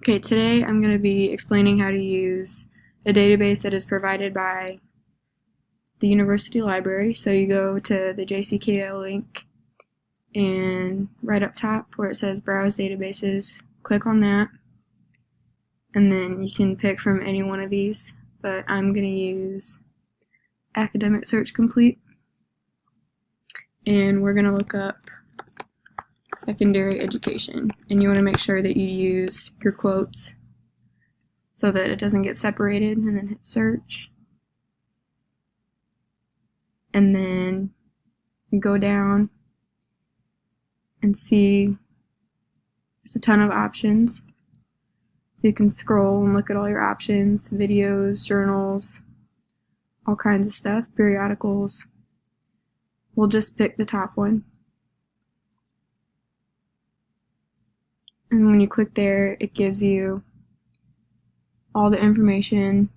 Okay, today I'm going to be explaining how to use a database that is provided by the university library. So you go to the JCKL link and right up top where it says Browse Databases, click on that, and then you can pick from any one of these, but I'm going to use Academic Search Complete, and we're going to look up secondary education, and you want to make sure that you use your quotes so that it doesn't get separated, and then hit search. And then go down and see there's a ton of options. So you can scroll and look at all your options, videos, journals, all kinds of stuff, periodicals. We'll just pick the top one. And when you click there, it gives you all the information,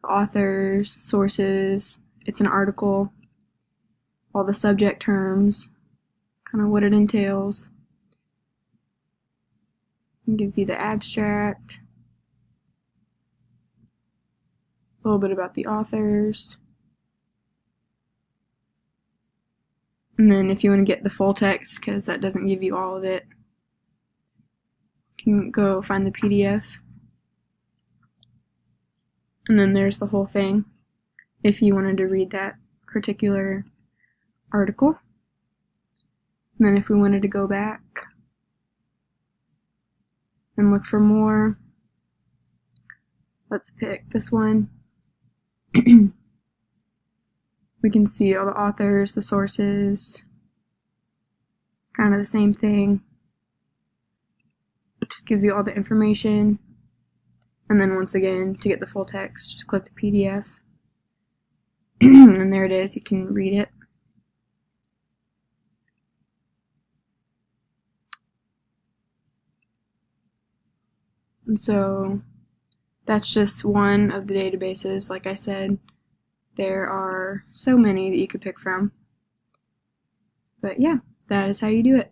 the authors, sources, it's an article, all the subject terms, kind of what it entails. It gives you the abstract, a little bit about the authors. And then if you want to get the full text, because that doesn't give you all of it, you can go find the PDF. And then there's the whole thing if you wanted to read that particular article. And then if we wanted to go back and look for more, let's pick this one. We can see all the authors, the sources, kind of the same thing. It just gives you all the information. And then once again, to get the full text, just click the PDF. And there it is, you can read it. And so that's just one of the databases. Like I said, there are so many that you could pick from. But yeah, that is how you do it.